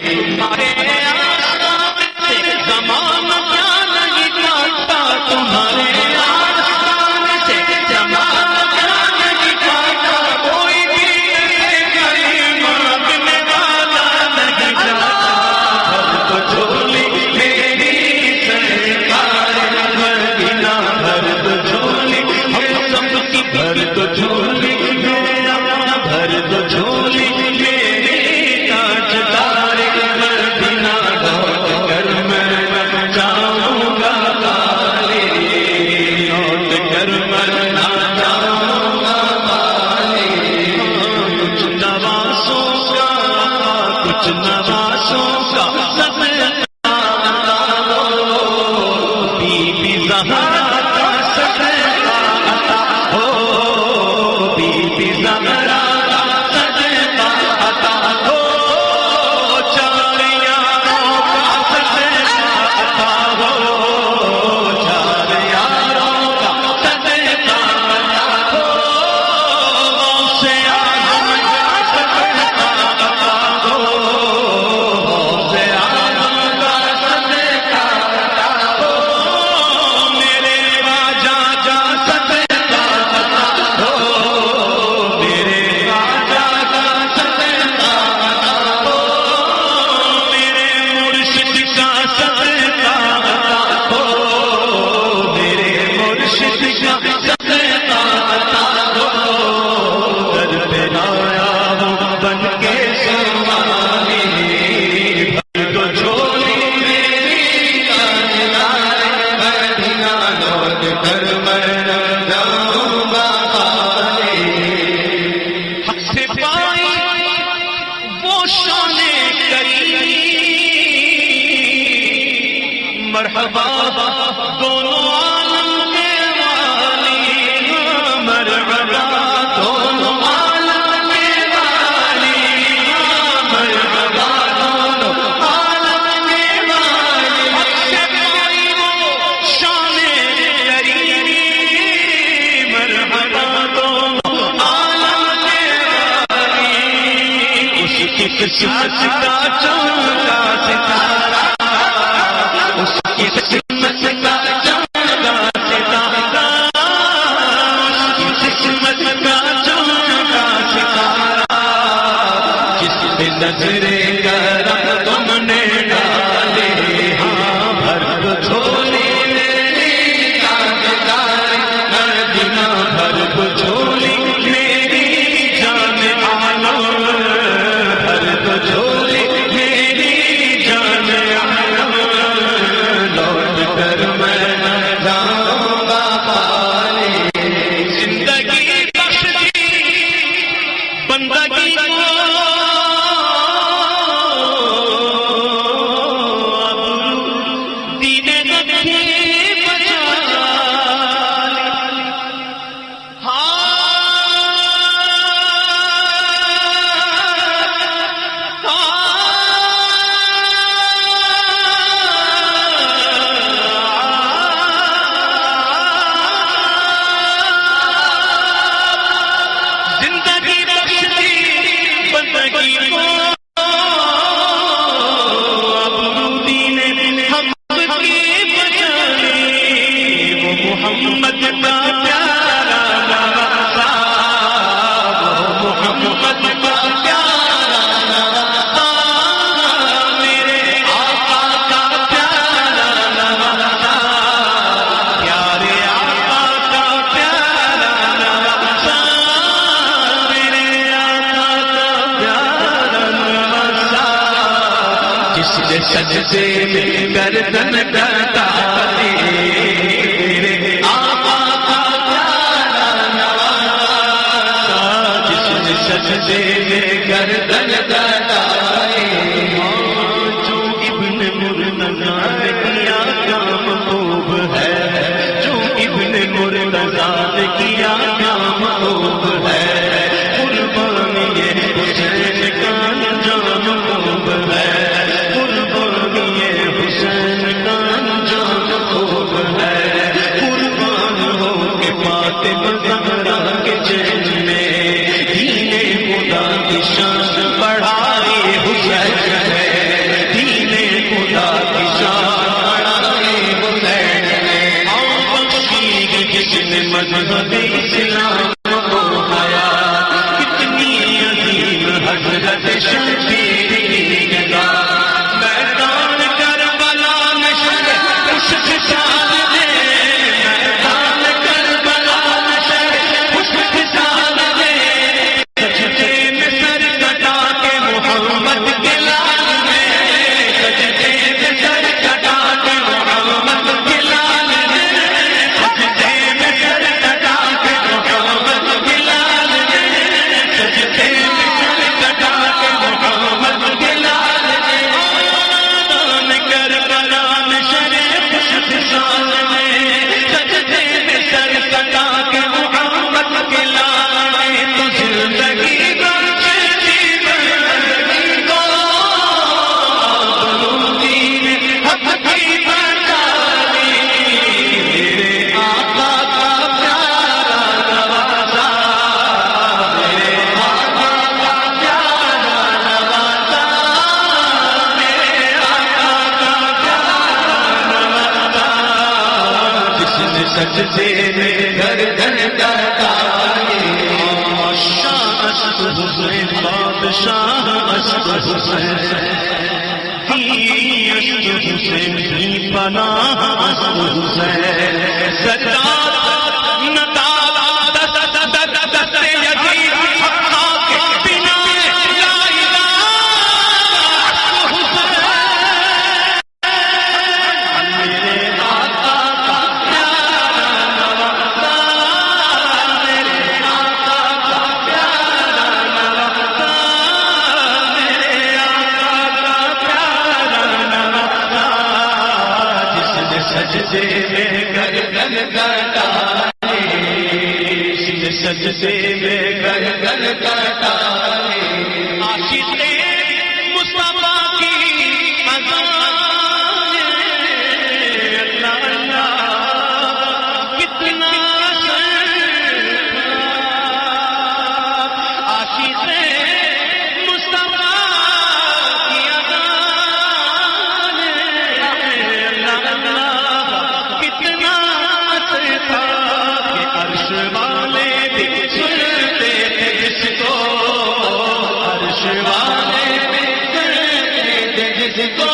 تمہارے آستان سے زمانہ کیا نہیں کاٹتا، تمہارے آستان سے زمانہ کیا نہیں کاٹتا، کوئی بھی کہیں مانگنے والا نہیں جاتا، بھر تو جھولی میری سرکار مدینہ، بھر تو جھولی ہم سب کی، بھر تو جھولی میرا، بھر تو جھولی میری تاجدار مدینہ، لوٹ کر میں جاؤں گا خالی، لوٹ کر میں نہ جاؤں گا خالی، کچھ نوازوں کا، کچھ نوازوں کا صدقہ ہو، بی بی زہرا کا صدقہ عطا ہو، بی بی زہرا کا صدقہ عطا ہو، چار یاروں کا صدقہ عطا ہو، چار یاروں کا صدقہ عطا ہو، غوث اعظم کا صدقہ عطا ہو، غوث اعظم کا صدقہ عطا ہو، میرے راجا کا صدقہ عطا ہو، میرے راجا کا صدقہ عطا ہو، میرے مرشد کا صدقہ عطا ہو، میرے مرشد کا صدقہ عطا ہو، در پہ آیا ہوں بن کے سوالی، بھر تو جھولی میری تاجدار مدینہ، لوٹ کر میں نہ جاؤں گا خالی، حق سے پائی وہ شان کریم، مرحبا دونوں عالم کے والی، مرحبا دونوں عالم کے والی، مرحبا دونوں عالم کے والی، حق سے پائی وہ شان کریم، مرحبا دونوں عالم کے والی، اس کی قسمت کا چمکا ستارہ، اس کی قسمت کا چمکا ستارہ، اس کی قسمت کا چمکا ستارہ، جس پہ نظر کرم تم نے ڈالے، ہاں بھر تو جھولی میری تاجدار مدینہ، بھر تو جھولی میری جان عالم، بھر تو جھولی میری جان عالم، لوٹ کر میں نہ جاؤں گا خالی، زندگی بخش دی بندگی کو، دین نبی بچا لی، زندگی بخش دی بندگی کو، اب دین حق کی بچائی، وہ محمد کا پیارا نواسا، وہ محمد کا پیارا نواسا، میرے آقا کا پیارا نواسا، پیارے آقا کا پیارا نواسا، میرے آقا کا پیارا نواسا، جس نے سجدے میں گردن ڈالی، میرے آقا کا پیارا نواسا، جس نے سجدے میں گردن ڈالی، جو ابن مرنا شہزاد کیا نام خوب ہے، قربان یہ حسین کا انجام خوب ہے، قربان یہ حسین کا انجام خوب ہے، قربان ہو کے فاطمہ زہرا کے چین میں دین خدا کی شان بڑھائی حسین ہے، دین خدا کی شان بڑھائی حسین ہے، اور بخشی جس نے مذہب اسلام کو حیات، کتنی عظیم حضرت شبیر کی گدا، میدان کربلا نشر خوش خصال دے، میدان کربلا نشر خوش خصال دے، سجدے میں سر کٹا کے محمد کے لال میں، سجدے میں سر کٹا کے محمد کے لال میں، سجدے میں سر کٹا کے محمد کے لال میں، سجدے میں سر کٹا کے محمد کے لال میں، میدان کربلا نشر خوش خصال میں، سجدے میں سر کٹا کے محمد کے لال میں، تو زندگی بخشتی زندگی کو دین حق کی بچائی، میرے آقا کا پیارا نوازا، میرے آقا کا پیارا نوازا، میرے آقا کا پیارا نوازا، جس نے سجدے میں گردن کٹائی، بادشاہ اسد حسین، بادشاہ اسد حسین، اسد حسین کی پناہ اسد حسین، سجاد نتالا دست دست یزید حقا کے بنا لا الہ اسد حسین، میرے آقا کا پیارا نوازا، میرے آقا کا پیارا نوازا، میرے آقا کا پیارا نوازا، جس نے سجدے میں گردن کٹائی، جس نے سجدے میں گردن کٹائی، عاشق مصطفیٰ کی اذان، اللہ اللہ کتنا عاشق مصطفیٰ کی اذان، اللہ اللہ کتنا سرتا کہ عرش والے بھی سنتے تھے جس کو، عرش والے بھی سنتے تھے جس کو،